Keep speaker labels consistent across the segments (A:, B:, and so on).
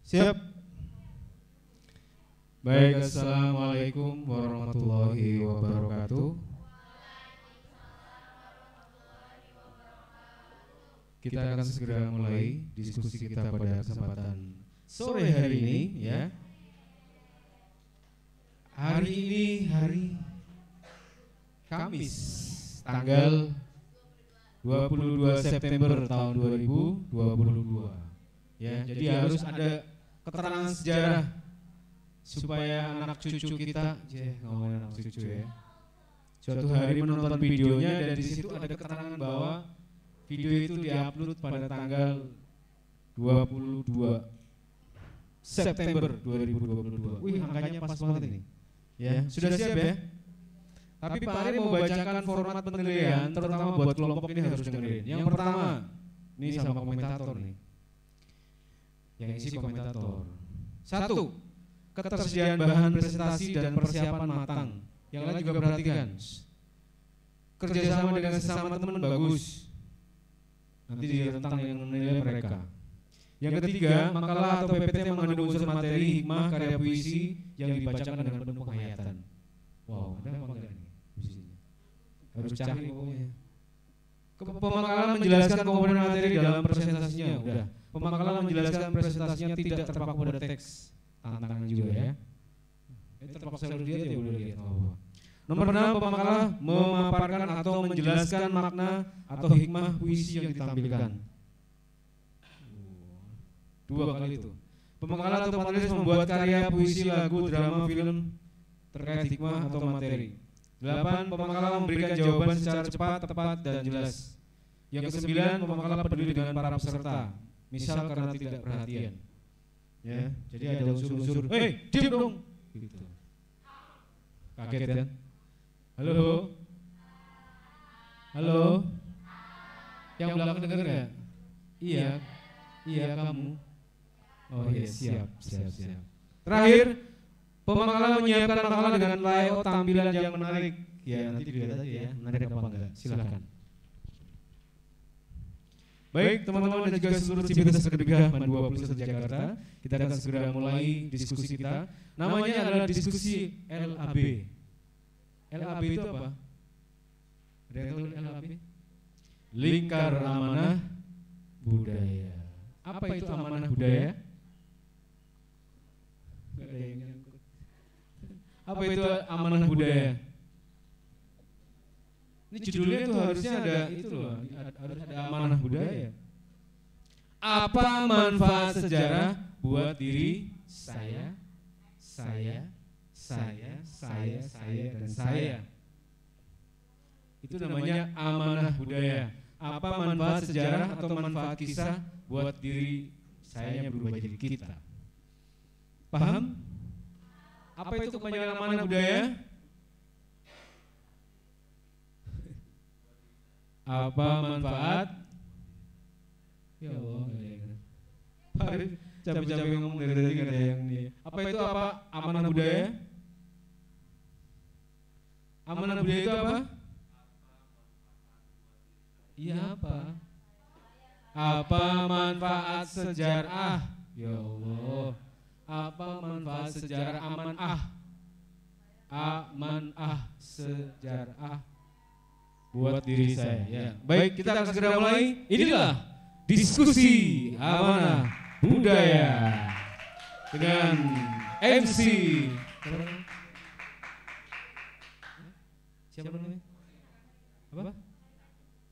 A: Siap. Baik, assalamualaikum warahmatullahi wabarakatuh. Kita akan segera mulai diskusi kita pada kesempatan sore hari ini, ya. Hari ini hari Kamis, tanggal 22 September tahun 2022. Ya, jadi harus ada keterangan sejarah supaya anak cucu kita, ngomongin anak cucu ya, suatu hari menonton videonya dan di situ ada keterangan bahwa video itu diupload pada tanggal 22 September 2022. Wih, angkanya pas banget ini. Ya, sudah siap ya? Tapi Pak Ari mau bacakan format penilaian, terutama buat kelompok ini harus dengerin. Yang pertama, ini sama komentator nih. Yang isi komentator. 1. Ketersediaan bahan presentasi dan persiapan matang. Yang lain juga perhatikan. Kerjasama dengan sesama teman bagus. Nanti direntang yang menilai mereka. Yang ketiga, makalah atau PPT mengandung unsur materi, hikmah, karya puisi yang dibacakan dengan penuh penghayatan. Wow, ada apa enggak nih puisinya? Harus cari pokoknya. Pemakalan menjelaskan komponen materi dalam presentasinya, udah. Pemakalan menjelaskan presentasinya tidak terpaku pada teks. Tantangan juga ya. Ini terpaksa udah lihat ya, udah lihat. Oh. Nomor 6, pemakalah memaparkan atau menjelaskan makna atau hikmah puisi yang ditampilkan. 2 kali itu. Pemakalah atau penulis membuat karya puisi, lagu, drama, film terkait hikmah atau materi. 8, pemakalah memberikan jawaban secara cepat, tepat, dan jelas. Yang ke-9, pemakalah peduli dengan para peserta, misal karena tidak perhatian. Ya, jadi ada unsur-unsur, diam dong, gitu. Kaget kan? Halo? Halo? Yang belakang dengar nggak? Iya, kamu. Oh iya, siap. Terakhir, pemakalah menyiapkan makalah dengan layout tampilan yang menarik. Ya, nanti dilihat aja ya, menarik apa enggak. Silakan. Baik, teman-teman dan juga seluruh Civitas Kedegah Man 21 Jakarta, kita akan segera mulai diskusi kita. Namanya adalah diskusi LAB. LAB itu apa? Ada yang tahu LAB? Lingkar Amanah Budaya. Apa itu amanah budaya? Enggak ada yang nyangkut. Apa itu amanah budaya? Ini judulnya tuh harusnya ada itu loh, harus ada amanah budaya. Apa manfaat sejarah buat diri saya, dan saya? Itu namanya amanah budaya. Apa manfaat sejarah atau manfaat kisah buat diri saya yang berubah jadi kita? Paham? Apa itu kepanjangan amanah budaya? Apa manfaat? Ya Allah, Pak Arif capek-capek ngomong dari tadi gak ada yang nih. Apa itu apa amanah budaya? Amanah budaya itu apa? Iya apa? Apa manfaat sejarah? Ya Allah. Apa manfaat sejarah amanah? Amanah sejarah buat diri saya. Ya. Baik, kita akan segera mulai. Inilah diskusi amanah budaya dengan MC. Siapa namanya? Apa?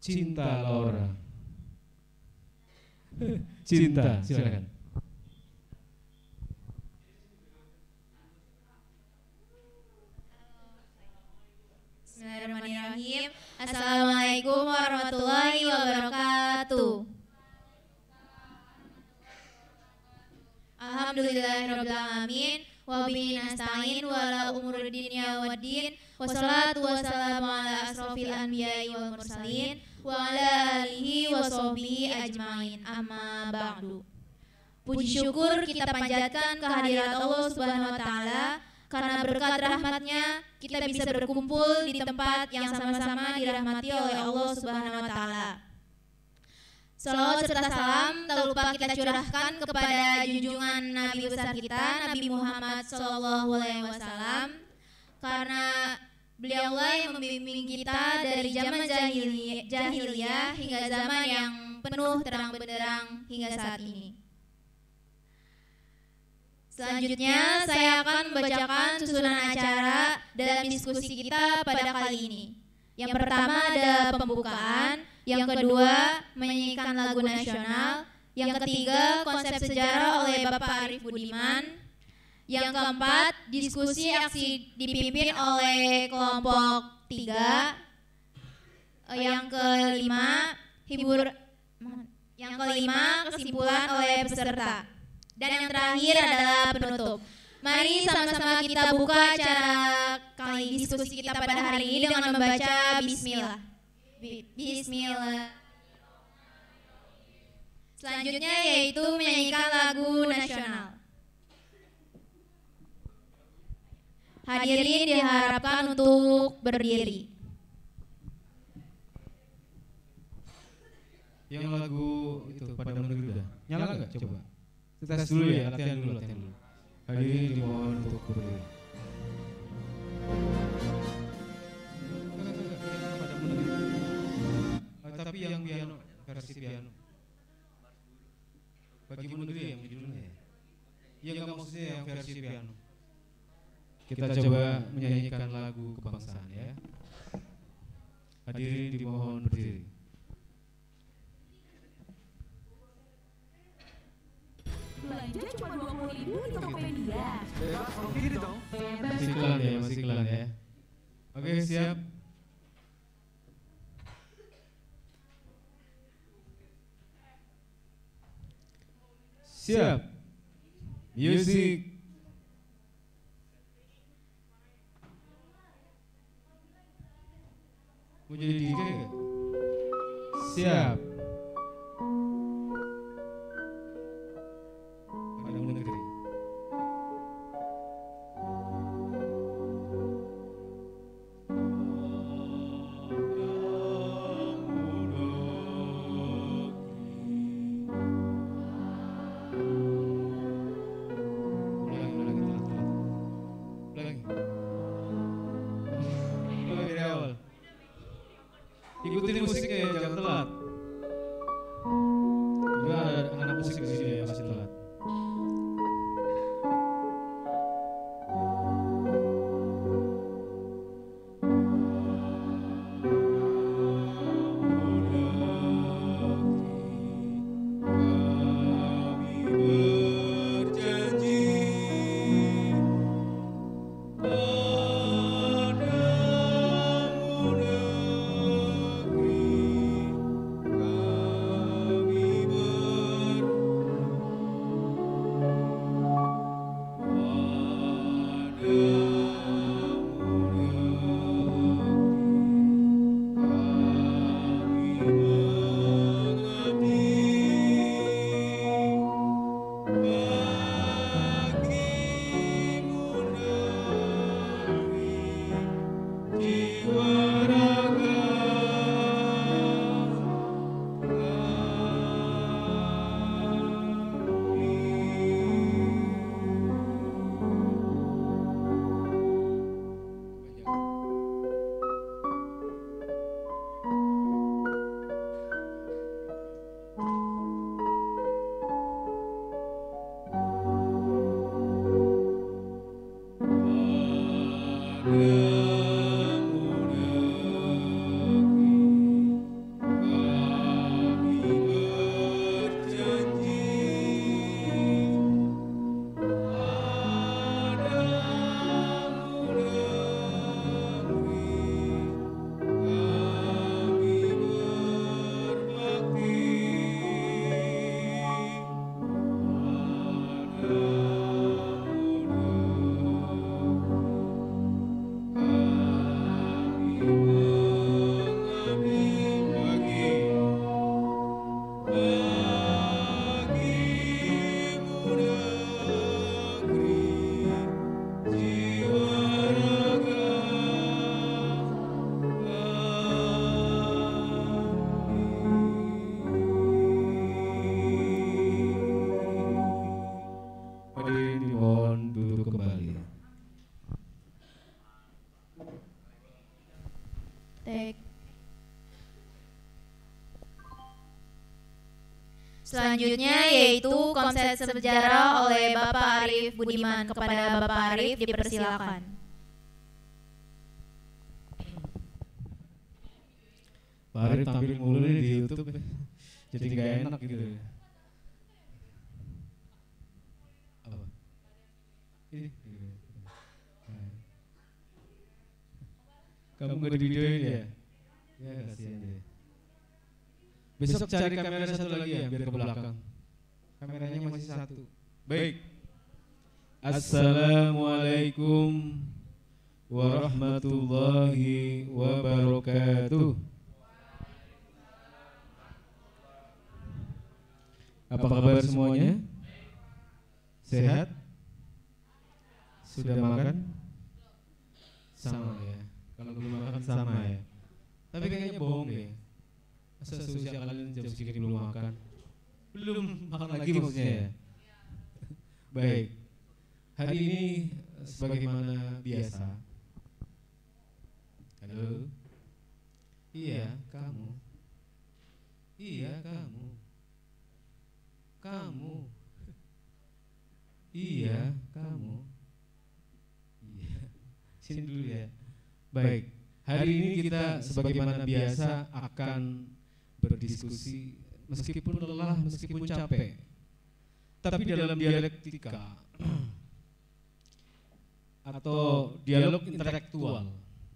A: Cinta Laura. Cinta, silakan.
B: Bismillahirrahmanirrahim. Assalamualaikum warahmatullahi wabarakatuh. Alhamdulillahirabbil alamin wa bihi nasta'in wa ala umuri dunya waddin. Wassalatu wassalamu ala asrofil anbiya'i wal mursalin wa ala alihi wa sahbihi ajmain. Amma ba'du. Puji syukur kita panjatkan kehadirat Allah Subhanahu wa taala karena berkat rahmatnya kita bisa berkumpul di tempat yang sama-sama dirahmati oleh Allah Subhanahu wa taala. Salawat serta salam tak lupa kita curahkan kepada junjungan Nabi besar kita, Nabi Muhammad SAW, karena beliaulah yang membimbing kita dari zaman jahiliyah hingga zaman yang penuh terang benderang hingga saat ini. Selanjutnya saya akan membacakan susunan acara dalam diskusi kita pada kali ini. Yang pertama ada pembukaan, yang kedua menyanyikan lagu nasional, yang ketiga konsep sejarah oleh Bapak Arif Budiman, yang keempat diskusi aksi dipimpin oleh kelompok 3, yang kelima kesimpulan oleh peserta, dan yang terakhir adalah penutup. Mari sama-sama kita buka acara kali diskusi kita pada hari ini dengan membaca Bismillah. Bismillah. Selanjutnya yaitu menyanyikan lagu nasional. Hadirin diharapkan untuk berdiri.
A: Yang lagu itu pada negeri udah nyala nggak? Coba tes dulu ya, latihan dulu. Hadirin dimohon untuk berdiri. Tapi yang piano, versi piano. Bagi negeri yang judulnya ya. Iya nggak, maksudnya yang versi piano. Kita coba menyanyikan lagu kebangsaan ya. Hadirin dimohon berdiri.
C: Belanja cuma 20.000 di Tokopedia.
D: Gini dong.
A: Masih iklan ya. Oke, siap. Siap. Music. Mau jadi DJ nggak? Siap. Pada negeri. Ikutin musiknya ya, jangan telat.
B: Selanjutnya yaitu konsep sejarah oleh Bapak Arif Budiman. Kepada Bapak Arif dipersilakan.
A: Pak Arif tampil mulu nih di YouTube, jadi nggak enak gitu. Apa? Ini. Kamu nggak di videoin ya? Ya kasihan deh. Besok cari kamera satu lagi ya, biar ke belakang. Kameranya masih satu. Baik. Assalamualaikum warahmatullahi wabarakatuh. Apa kabar semuanya? Sehat? Sudah makan? Sama ya. Kalau belum makan sama ya. Tapi kayaknya bohong deh. Masa seusia kalian jam segini belum makan? Belum makan lagi maksudnya ya? Baik. Hari ini sebagaimana biasa. Halo? Iya, kamu. Iya, kamu. Kamu. Iya, kamu. Iya. Sini dulu ya. Baik, hari ini kita sebagaimana biasa akan berdiskusi meskipun lelah, meskipun capek. Tapi dalam dialektika atau dialog intelektual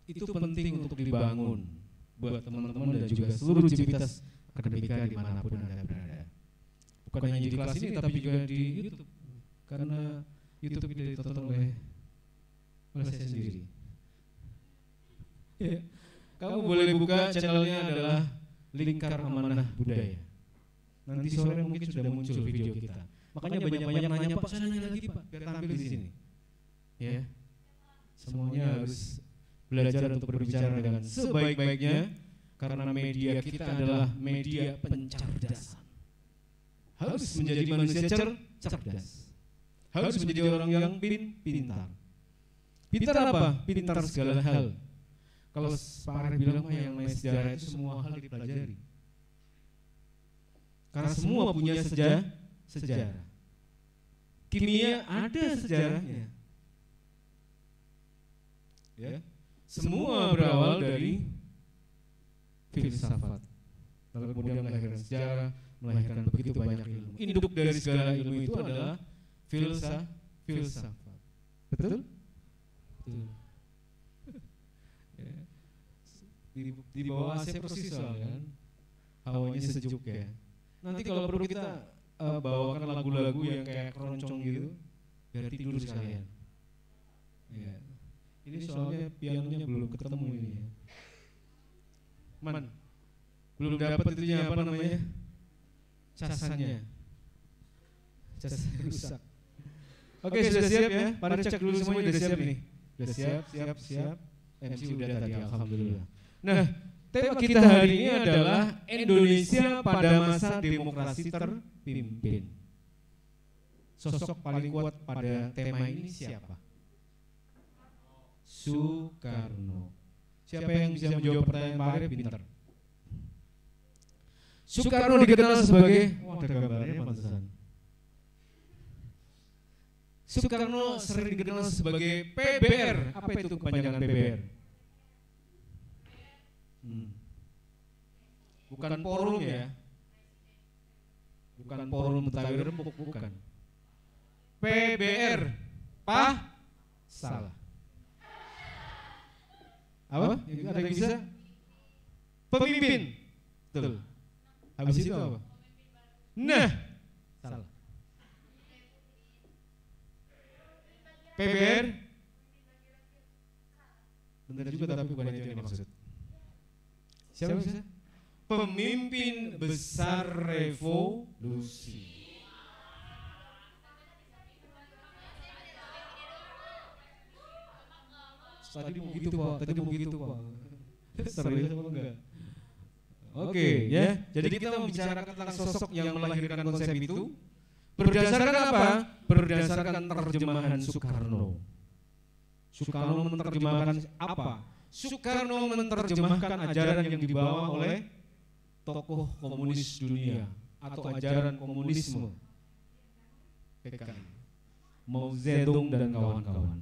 A: itu penting untuk dibangun buat teman-teman dan juga seluruh civitas akademika dimanapun Anda berada. Bukan hanya di kelas ini tapi juga di YouTube, karena YouTube ini ditonton oleh saya sendiri. Ya. Kamu boleh buka channelnya adalah Lingkar Amanah Budaya. Nanti sore mungkin sudah muncul video kita. Makanya banyak-banyak nanya, Pak, saya nanya lagi Pak, biar tampil di sini. Ya, semuanya harus belajar untuk berbicara dengan sebaik-baiknya, karena media kita adalah media pencerdasan. Harus menjadi manusia cerdas. Harus menjadi orang yang pintar. Pintar apa? Pintar segala hal. Kalau Pak Arif bilang yang namanya sejarah itu semua hal dipelajari. Karena semua punya sejarah. Kimia ada sejarahnya. Ya. Semua berawal dari filsafat. Lalu kemudian melahirkan sejarah, melahirkan begitu banyak ilmu. Induk dari segala ilmu itu adalah filsafat. Betul? Betul. Di bawah AC persis soalnya kan, hawanya sejuk ya. Nanti kalau perlu kita bawakan lagu-lagu yang kayak keroncong gitu, biar tidur sekalian. Ya. Ini soalnya pianonya belum ketemu ini. Ya. Belum dapat itunya apa namanya? Casannya. Casnya rusak. Oke, sudah siap ya? Pada cek dulu semuanya udah siap nih. Udah siap. MC udah tadi, alhamdulillah. Nah, tema kita hari ini adalah Indonesia pada masa demokrasi terpimpin. Sosok paling kuat pada tema ini siapa? Soekarno. Siapa yang bisa menjawab pertanyaan Pak Arif? Pintar. Soekarno dikenal sebagai, ada gambarnya pantesan. Soekarno sering dikenal sebagai PBR. Apa itu kepanjangan PBR? Bukan forum ya. Bukan forum Betawi Rembuk, bukan. PBR. Salah. Apa? Ada yang bisa? Pemimpin. Betul. Habis itu apa? Nah, salah. PBR. Benar juga tapi bukan itu yang dimaksud. Siapa bisa? Pemimpin besar revolusi. Tadi mau gitu Pak. Serius apa enggak? Oke, ya. Jadi kita membicarakan tentang sosok yang melahirkan konsep itu berdasarkan apa? Berdasarkan terjemahan Soekarno. Soekarno menerjemahkan apa? Soekarno menerjemahkan ajaran yang dibawa oleh tokoh komunis dunia. atau ajaran komunisme PKI, Mao Zedong dan kawan-kawan.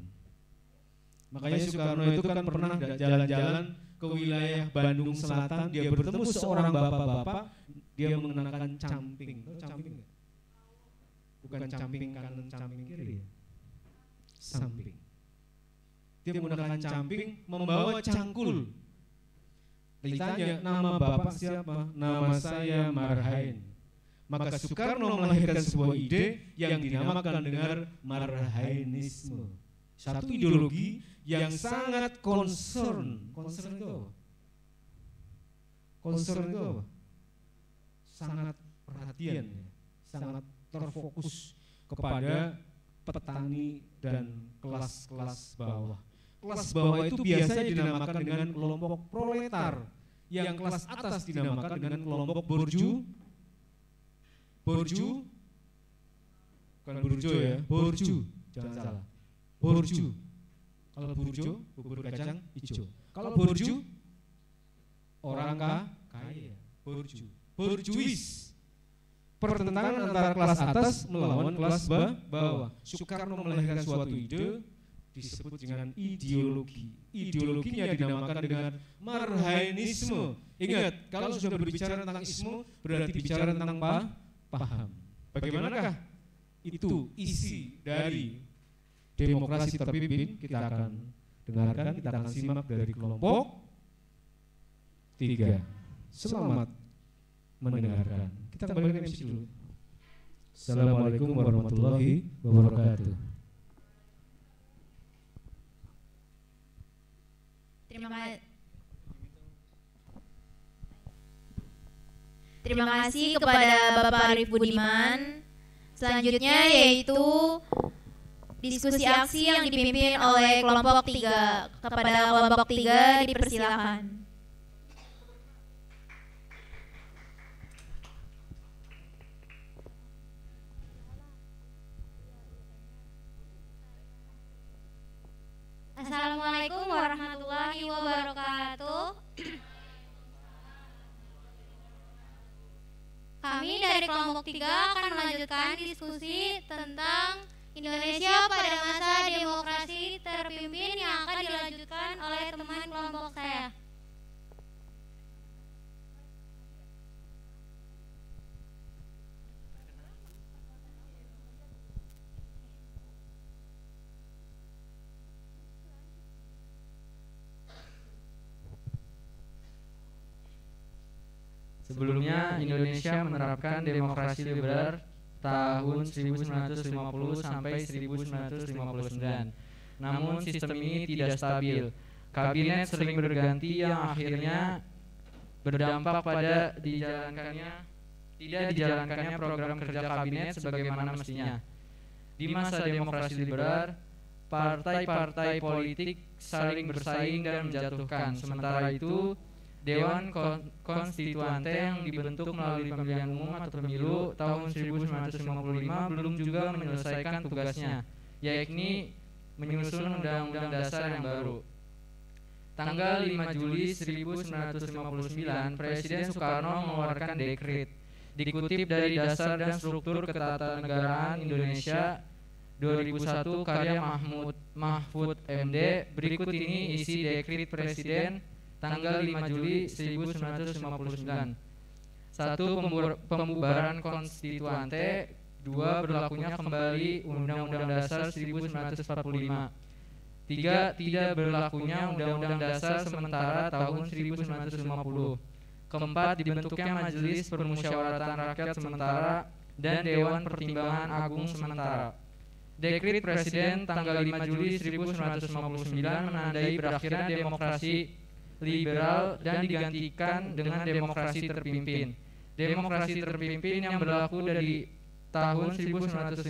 A: Makanya Soekarno itu kan pernah jalan-jalan ke wilayah Bandung Selatan, dia bertemu seorang bapak-bapak, dia mengenakan camping. Tahu camping nggak? Bukan camping kanan, camping kiri ya. Samping. Dia menggunakan camping, membawa cangkul. Ditanya, nama bapak siapa? Nama saya Marhain. Maka Soekarno melahirkan sebuah ide yang dinamakan dengan Marhainisme. Satu ideologi yang sangat concern itu apa? Concern itu apa? Sangat perhatian, sangat terfokus kepada petani dan kelas-kelas bawah. Kelas bawah itu biasanya dinamakan dengan kelompok proletar, yang kelas atas dinamakan dengan kelompok borju, bukan burjo ya, borju, jangan salah, borju. Kalau burjo, bubur kacang hijau. Kalau borju, orang kaya, borjuis. Pertentangan antara kelas atas melawan kelas bawah. Soekarno melahirkan suatu ide disebut dengan ideologi. Ideologinya dinamakan dengan Marhainisme. Ingat, kalau sudah berbicara tentang isme berarti bicara tentang paham. Bagaimanakah itu isi dari demokrasi terpimpin? Kita akan dengarkan, kita akan simak dari kelompok 3. Selamat mendengarkan. Kita kembali ke MC dulu. Assalamualaikum warahmatullahi wabarakatuh.
B: Terima kasih kepada Bapak Arif Budiman. Selanjutnya yaitu diskusi aksi yang dipimpin oleh kelompok 3. Kepada kelompok 3 dipersilakan. Assalamualaikum warahmatullahi wabarakatuh. Kami dari kelompok 3 akan melanjutkan diskusi tentang Indonesia pada masa demokrasi terpimpin yang akan dilanjutkan oleh teman kelompok saya.
D: Sebelumnya Indonesia menerapkan demokrasi liberal tahun 1950 sampai 1959. Namun sistem ini tidak stabil. Kabinet sering berganti yang akhirnya berdampak pada tidak dijalankannya program kerja kabinet sebagaimana mestinya. Di masa demokrasi liberal, partai-partai politik saling bersaing dan menjatuhkan. Sementara itu, Dewan Konstituante yang dibentuk melalui pemilihan umum atau pemilu tahun 1955 belum juga menyelesaikan tugasnya, yakni menyusun Undang-Undang Dasar yang baru. Tanggal 5 Juli 1959, Presiden Soekarno mengeluarkan dekret. Dikutip dari Dasar dan Struktur Ketatanegaraan Indonesia 2001 karya Mahfud MD, berikut ini isi dekret Presiden tanggal 5 Juli 1959. 1. Pembubaran konstituante. 2. Berlakunya kembali Undang-Undang Dasar 1945. 3. Tidak berlakunya Undang-Undang Dasar sementara tahun 1950. Keempat, dibentuknya Majelis Permusyawaratan Rakyat sementara dan Dewan Pertimbangan Agung sementara. Dekret Presiden tanggal 5 Juli 1959 menandai berakhirnya demokrasi liberal dan digantikan dengan demokrasi terpimpin. Demokrasi terpimpin yang berlaku dari tahun 1959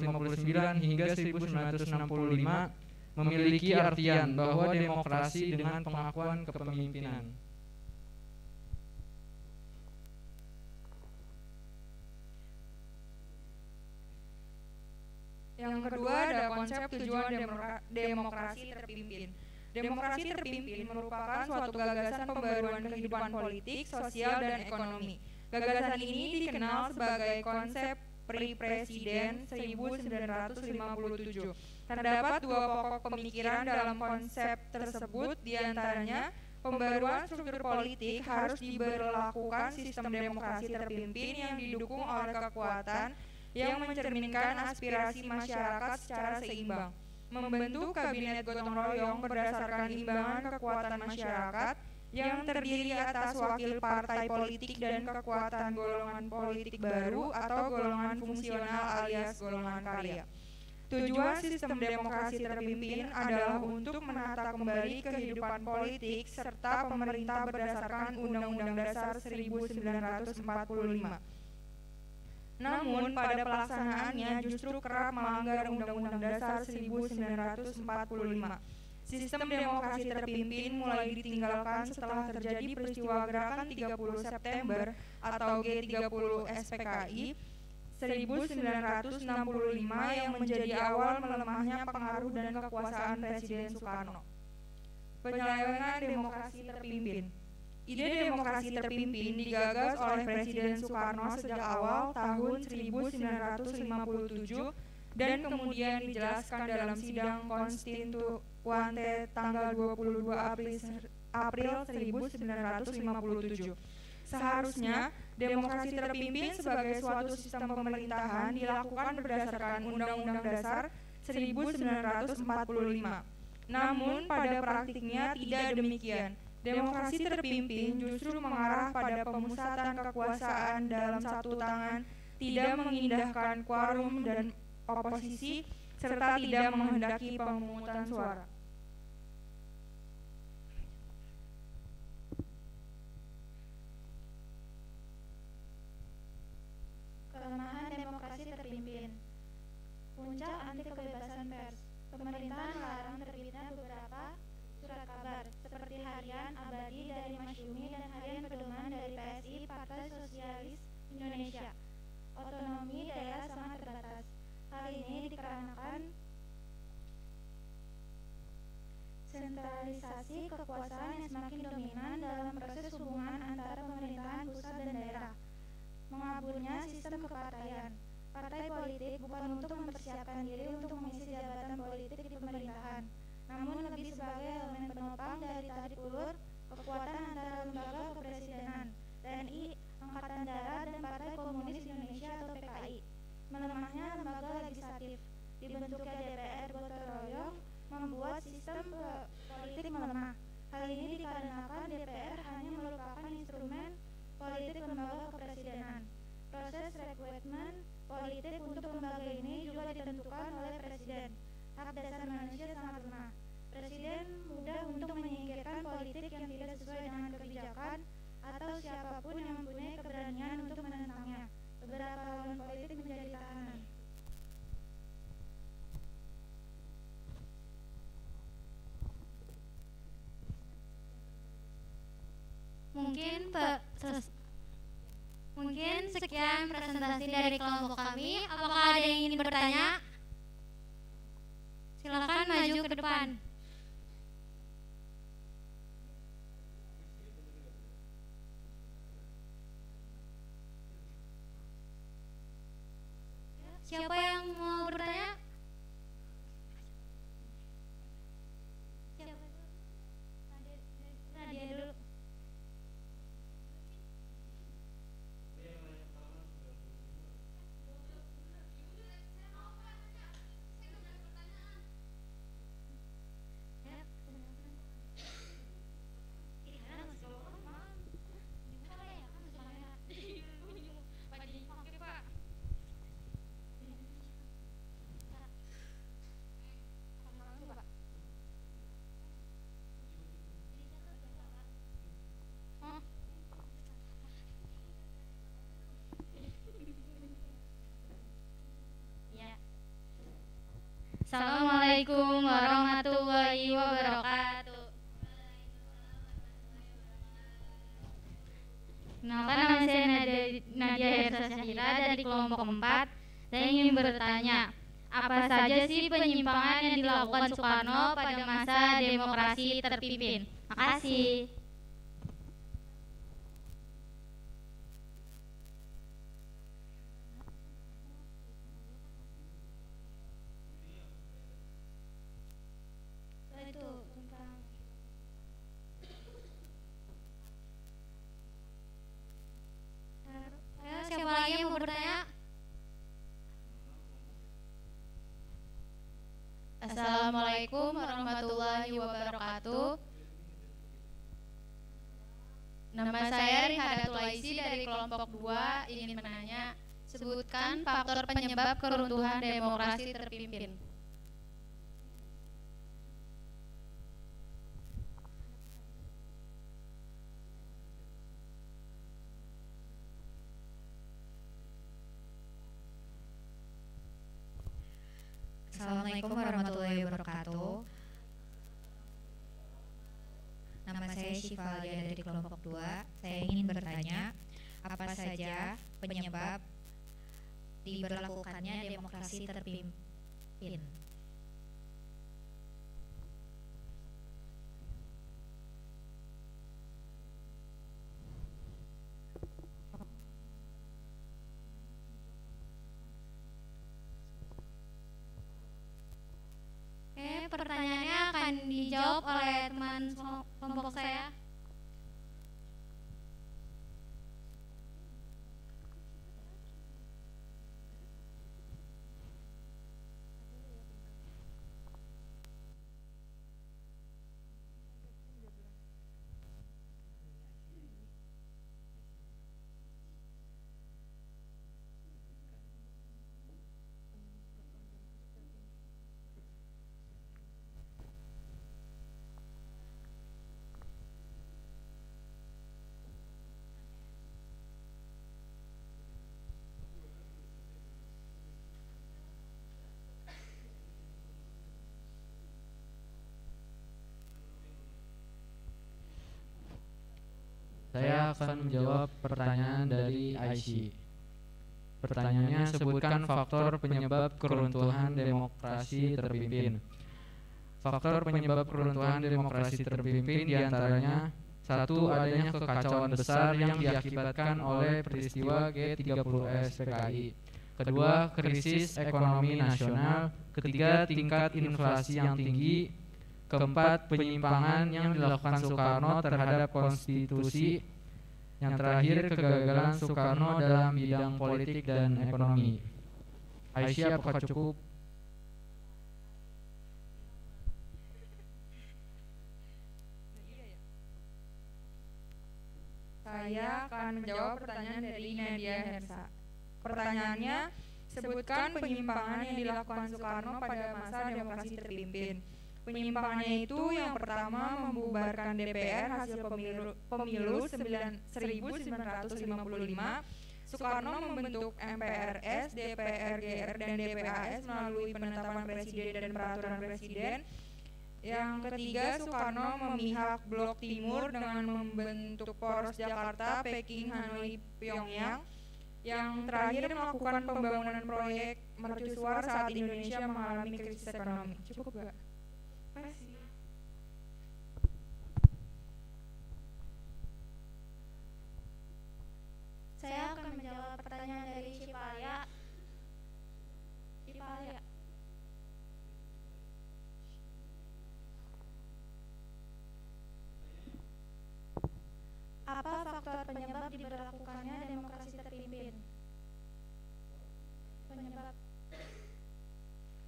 D: hingga 1965 memiliki artian bahwa demokrasi dengan pengakuan kepemimpinan.
E: Yang kedua ada konsep tujuan demokrasi terpimpin. Demokrasi terpimpin merupakan suatu gagasan pembaruan kehidupan politik, sosial, dan ekonomi. Gagasan ini dikenal sebagai konsep Pre-Presiden 1957. Terdapat dua pokok pemikiran dalam konsep tersebut, diantaranya pembaruan struktur politik harus diberlakukan sistem demokrasi terpimpin yang didukung oleh kekuatan yang mencerminkan aspirasi masyarakat secara seimbang. Membentuk kabinet gotong royong berdasarkan imbangan kekuatan masyarakat yang terdiri atas wakil partai politik dan kekuatan golongan politik baru atau golongan fungsional alias golongan karya. Tujuan sistem demokrasi terpimpin adalah untuk menata kembali kehidupan politik serta pemerintah berdasarkan Undang-Undang Dasar 1945. Namun pada pelaksanaannya justru kerap melanggar Undang-Undang Dasar 1945. Sistem demokrasi terpimpin mulai ditinggalkan setelah terjadi peristiwa Gerakan 30 September atau G30 SPKI 1965 yang menjadi awal melemahnya pengaruh dan kekuasaan Presiden Soekarno. Penyelewengan demokrasi terpimpin. Ide demokrasi terpimpin digagas oleh Presiden Soekarno sejak awal tahun 1957 dan kemudian dijelaskan dalam sidang konstituante tanggal 22 April 1957. Seharusnya demokrasi terpimpin sebagai suatu sistem pemerintahan dilakukan berdasarkan Undang-Undang Dasar 1945. Namun pada praktiknya tidak demikian. Demokrasi terpimpin justru mengarah pada pemusatan kekuasaan dalam satu tangan, tidak mengindahkan quorum dan oposisi, serta tidak menghendaki pemungutan suara.
B: Kelemahan demokrasi terpimpin. Puncak anti kebebasan pers. Pemerintah melarang terbitnya beberapa surat kabar seperti Harian Abadi dari Masyumi dan Harian Pedoman dari PSI Partai Sosialis Indonesia. Otonomi daerah sangat terbatas. Hal ini dikarenakan sentralisasi kekuasaan yang semakin dominan dalam proses hubungan antara pemerintahan pusat dan daerah. Mengaburnya sistem kepartaian. Partai politik bukan untuk mempersiapkan diri untuk mengisi jabatan politik di pemerintahan, namun lebih sebagai elemen penopang dari tarik ulur kekuatan antara lembaga kepresidenan, TNI, Angkatan Darat, dan Partai Komunis Indonesia atau PKI. Melemahnya lembaga legislatif, dibentuknya DPR gotong royong membuat sistem politik melemah. Hal ini dikarenakan DPR hanya merupakan instrumen politik lembaga kepresidenan. Proses rekrutmen politik untuk lembaga ini juga ditentukan oleh Presiden. Hak dasar manusia sangat lemah. Presiden mudah untuk menyingkirkan politik yang tidak sesuai dengan kebijakan atau siapapun yang mempunyai keberanian untuk menentangnya. Beberapa lawan politik menjadi tahanan. Mungkin sekian presentasi dari kelompok kami. Apakah ada yang ingin bertanya? Silakan maju ke depan. Siapa yang mau bertanya? Siapa? Nadia dulu. Assalamualaikum warahmatullahi wabarakatuh. Kenalkan, nama saya Nadia Hersa Syahira dari kelompok 4. Saya ingin bertanya, apa saja sih penyimpangan yang dilakukan Soekarno pada masa demokrasi terpimpin? Makasih. Assalamualaikum warahmatullahi wabarakatuh. Nama saya Rihadatul Aisy dari kelompok 2 ingin menanya, sebutkan faktor penyebab keruntuhan demokrasi terpimpin.
F: Assalamualaikum warahmatullahi wabarakatuh. Nama saya Syifa Alia dari kelompok 2. Saya ingin bertanya, apa saja penyebab diberlakukannya demokrasi terpimpin?
B: Pertanyaannya akan dijawab oleh teman kelompok saya.
D: Saya akan menjawab pertanyaan dari Aisy. Pertanyaannya, sebutkan faktor penyebab keruntuhan demokrasi terpimpin. Faktor penyebab keruntuhan demokrasi terpimpin diantaranya: 1. Adanya kekacauan besar yang diakibatkan oleh peristiwa G30S PKI. 2. Krisis ekonomi nasional. 3. Tingkat inflasi yang tinggi. 4. Penyimpangan yang dilakukan Soekarno terhadap konstitusi. Yang terakhir, kegagalan Soekarno dalam bidang politik dan ekonomi. Aisyah, apakah cukup?
E: Saya akan menjawab pertanyaan dari Nadia Hersa. Pertanyaannya, sebutkan penyimpangan yang dilakukan Soekarno pada masa demokrasi terpimpin. Penyimpangannya itu yang pertama membubarkan DPR hasil pemilu 1955. Soekarno membentuk MPRS, DPR, GR, dan DPAS melalui penetapan presiden dan peraturan presiden. Yang ketiga, Soekarno memihak Blok Timur dengan membentuk poros Jakarta, Peking, Hanoi, Pyongyang. Yang terakhir, melakukan pembangunan proyek mercusuar saat Indonesia mengalami krisis ekonomi. Cukup gak? Makasih.
B: Saya akan menjawab pertanyaan dari Syifa Alia. Apa faktor penyebab diberlakukannya demokrasi terpimpin? Penyebab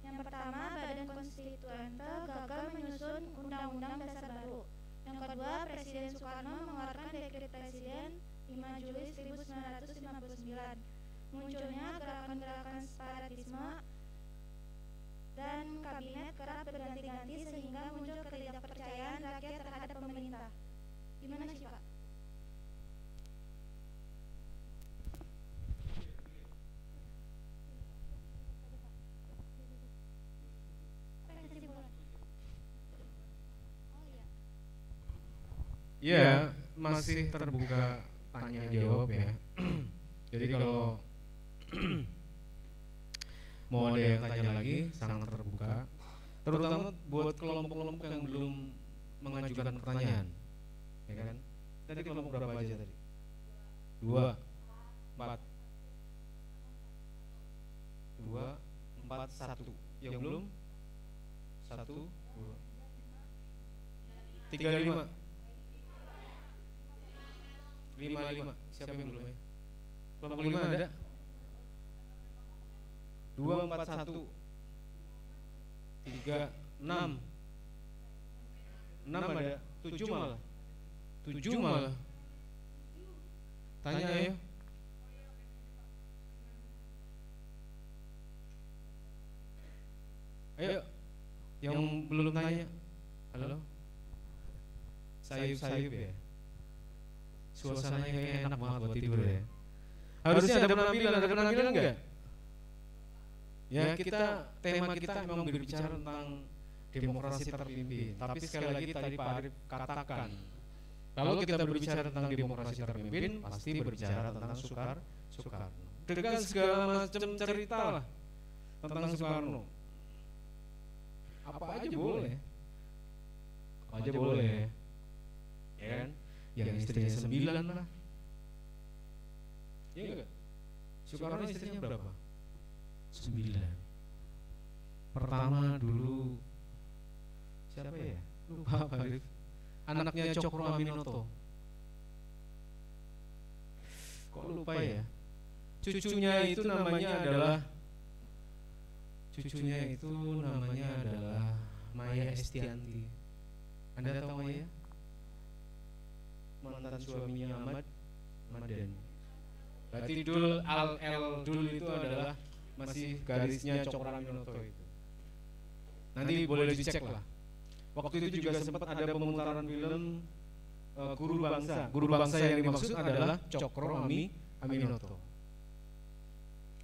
B: yang pertama, Badan Konstituante gagal menyusun Undang-Undang Dasar baru. Yang kedua, Presiden Soekarno mengeluarkan Dekret Presiden 5 Juli 1959. Munculnya gerakan-gerakan separatisme dan kabinet kerap berganti-ganti sehingga muncul ketidakpercayaan rakyat terhadap pemerintah. Gimana sih, Pak?
A: Ya, masih terbuka tanya jawab ya. Jadi kalau mau ada yang tanya lagi, sangat terbuka. Terutama buat kelompok-kelompok yang belum mengajukan pertanyaan, ya kan? Tadi kelompok berapa aja tadi? 2, 4, 2, 4, 1. Yang belum? 1, 2, 3, 5. 5. Siapa yang belum ya? Kelompok 5 ada? 2, 4, 1, 3, 6 ada 7 malah. 7 malah. Tanya ya. Ayo, yang belum tanya. Halo. Sayup-sayup ya. Suasananya kayaknya enak banget buat tidur ya. Harusnya ada penampilan enggak? Ya, tema kita memang berbicara tentang demokrasi terpimpin. Tapi sekali lagi tadi Pak Arif katakan, kalau kita berbicara tentang demokrasi terpimpin, pasti berbicara tentang Soekarno. Dengan segala macam cerita lah tentang Soekarno. Apa aja boleh. Ya kan? Yang istrinya 9 lah. Iya enggak? Soekarno istrinya berapa? 9. Pertama dulu siapa ya? Lupa Pak Arif. Anaknya Cokro Aminoto. Kok lupa ya? Cucunya itu namanya adalah Maya Estianti. Anda tahu Maya? Mantan suaminya Ahmad Madan. Berarti Dul itu adalah masih garisnya Cokro Aminoto itu. Nanti boleh dicek lah. Waktu itu juga sempat ada pemutaran film Guru Bangsa yang dimaksud adalah Cokro Aminoto.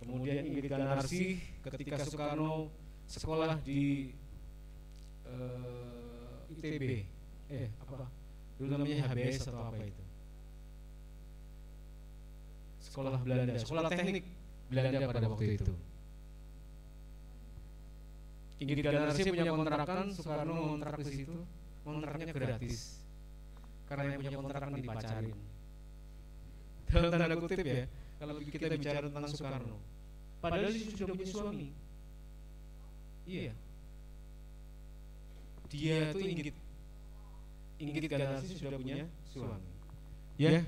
A: Kemudian Ingrid Ganarsi ketika Soekarno sekolah di ITB, dulu namanya HBS atau apa itu? Sekolah Belanda, sekolah teknik Belanda pada waktu itu. Ingrid Ganarsi punya kontrakan, Soekarno ngontrak di situ, kontraknya gratis. Karena yang punya kontrakan dipacarin. Dalam tanda kutip ya, kalau kita bicara tentang Soekarno. Padahal dia sudah punya suami. Iya. Dia tuh Ingrid Ganarsi sudah punya suami. Ya.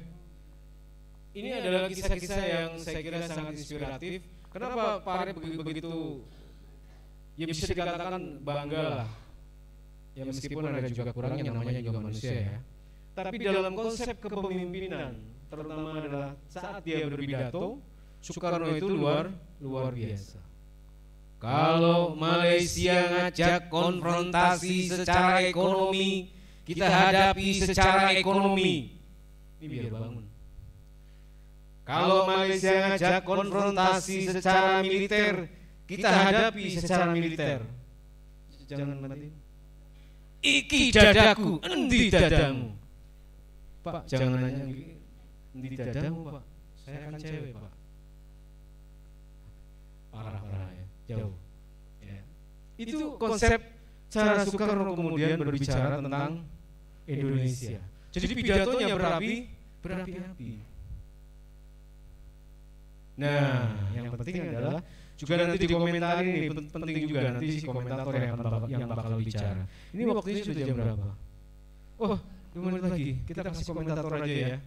A: Ini adalah kisah-kisah yang saya kira sangat inspiratif. Kenapa Pak Arif begitu ya bisa dikatakan bangga lah. Ya meskipun ada juga kurangnya, namanya juga manusia ya. Tapi dalam konsep kepemimpinan, terutama adalah saat dia berpidato, Soekarno itu luar biasa. Kalau Malaysia ngajak konfrontasi secara ekonomi, kita hadapi secara ekonomi. Ini biar bangun. Kalau Malaysia ngajak konfrontasi secara militer, kita hadapi secara militer. Jangan mati. Iki dadaku, endi dadamu? Pak, jangan nanya endi dadamu, Pak. Saya kan cewek, Pak. Parah ya, jauh. Ya. Itu konsep cara Soekarno kemudian berbicara tentang Indonesia. Jadi pidatonya berapi-api. Nah, yang penting adalah juga nanti dikomentari nih, penting juga nanti si komentator yang bakal bicara. Ini waktunya sudah jam berapa? Oh, 2 menit lagi. Kita kasih komentator aja ya.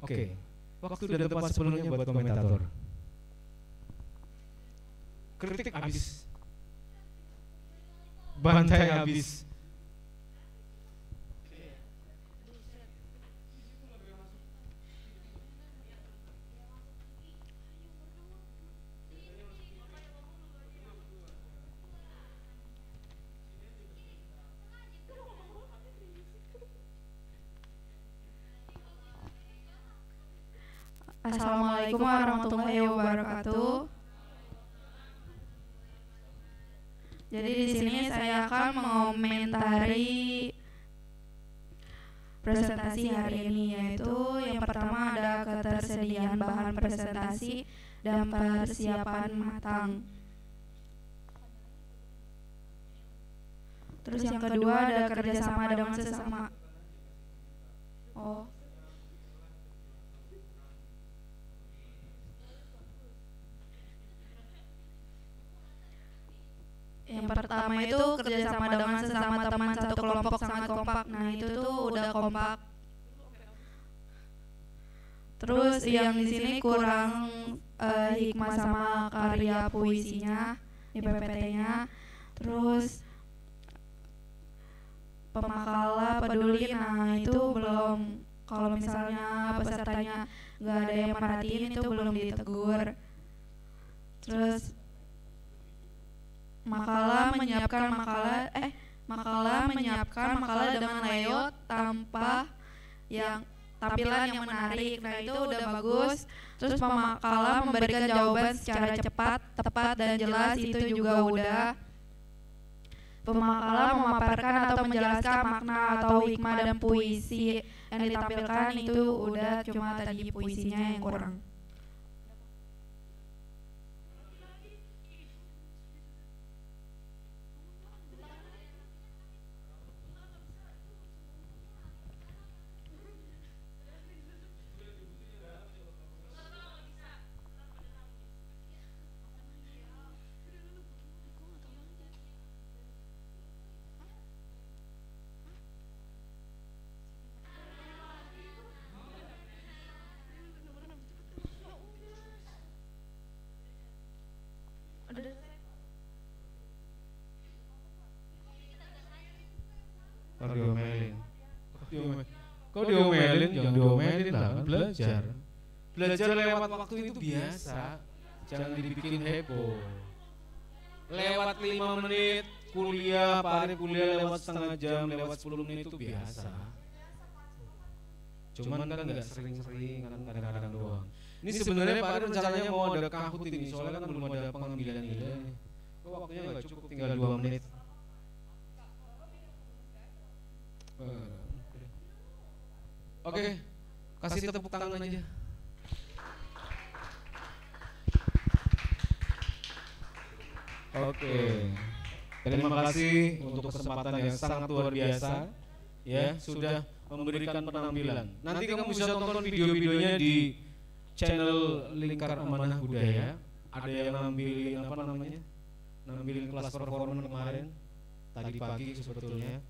A: Oke. Waktu udah tepat sebelumnya buat komentator. Kritik habis. Bantai habis.
G: Assalamualaikum warahmatullahi wabarakatuh. Jadi di sini saya akan mengomentari presentasi hari ini, yaitu yang pertama ada ketersediaan bahan presentasi dan persiapan matang. Terus yang kedua ada kerjasama dengan sesama. Yang pertama itu kerjasama dengan sesama teman satu kelompok sangat kompak. Nah itu tuh udah kompak. Terus yang di sini kurang hikmah sama karya puisinya di PPT-nya. Terus pemakala peduli. Nah itu belum, kalau misalnya pesertanya nggak ada yang merhatiin itu belum ditegur. Terus Makala menyiapkan makala dengan layout tanpa yang tampilan yang menarik. Nah itu udah bagus. Terus pemakala memberikan jawaban secara cepat, tepat dan jelas, itu juga udah. Pemakala memaparkan atau menjelaskan makna atau hikmah dan puisi yang ditampilkan, itu udah, cuma tadi puisinya yang kurang.
A: Kok diomelin? Jangan diomelin lah, kan belajar. Belajar lewat waktu itu biasa. Jangan dibikin heboh. Lewat 5 menit kuliah, Pak Arif kuliah lewat setengah jam, lewat 10 menit itu biasa. Cuman kan enggak sering-sering, kan kadang-kadang doang. Ini sebenarnya Pak Arif rencananya mau ada kahut ini, soalnya kan belum ada pengambilan nilai. Kok waktunya enggak cukup, tinggal 2 menit. Oke, kasih tepuk tangan aja. Oke, terima kasih untuk kesempatan yang sangat luar biasa, ya sudah memberikan penampilan. Nanti kamu bisa tonton video-videonya di channel Lingkar Amanah Budaya. Ada yang ngambilin kelas performance kemarin, tadi pagi sebetulnya.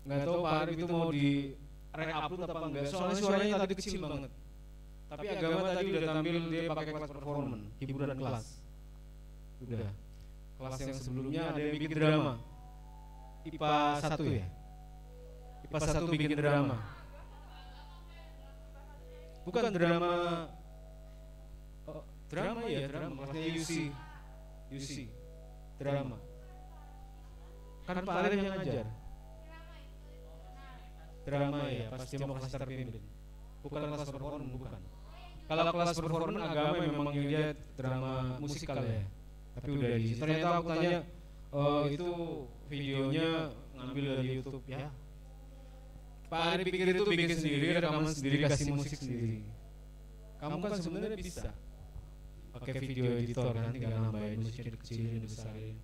A: Nggak tahu Pak Arif itu mau di re-upload apa enggak, soalnya suaranya tadi kecil banget. Tapi Agama tadi udah tampil, dia pakai kelas performance, hiburan kelas. Udah. Kelas yang sebelumnya ada yang bikin drama. IPA 1 ya? IPA 1 bikin drama. Bukan drama. Oh, drama ya, drama. Kelasnya UC. Drama. Kan Pak Arif yang ngajar. Drama ya, pasti mau kelas terpimpin. Bukan kelas performance, bukan. Kalau kelas performance Agama memang dia drama musikal ya. Tapi udah di ternyata aku tanya, itu videonya ngambil dari YouTube ya. Pak Arif pikir itu bikin sendiri, rekaman sendiri, kasih musik sendiri. Kamu kan sebenarnya bisa pakai video editor, nanti tinggal nambahin musiknya, dikecilin, dibesarin.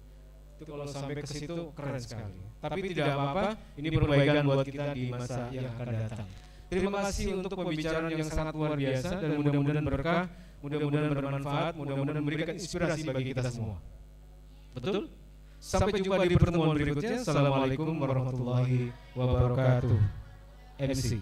A: Itu kalau sampai ke situ keren sekali. Tapi tidak apa-apa, ini perbaikan buat kita di masa yang akan datang. Terima kasih untuk pembicaraan yang sangat luar biasa dan mudah-mudahan berkah, mudah-mudahan bermanfaat, mudah-mudahan memberikan inspirasi bagi kita semua. Betul? Sampai jumpa di pertemuan berikutnya. Assalamualaikum warahmatullahi wabarakatuh. MC.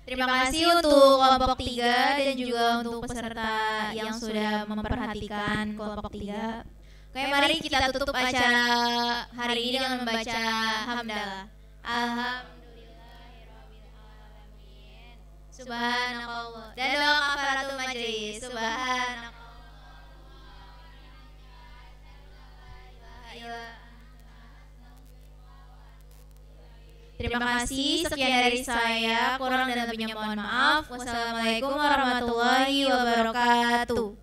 B: Terima kasih untuk kelompok 3 dan juga untuk peserta yang sudah memperhatikan kelompok 3. Oke, mari kita tutup acara hari ini dengan membaca hamdalah. Alhamdulillahirrahmanirrahim. Subhanakallah. Dan doa kafaratul majlis. Subhanakallah. Terima kasih, sekian dari saya, kurang dan lebihnya mohon maaf. Wassalamualaikum warahmatullahi wabarakatuh.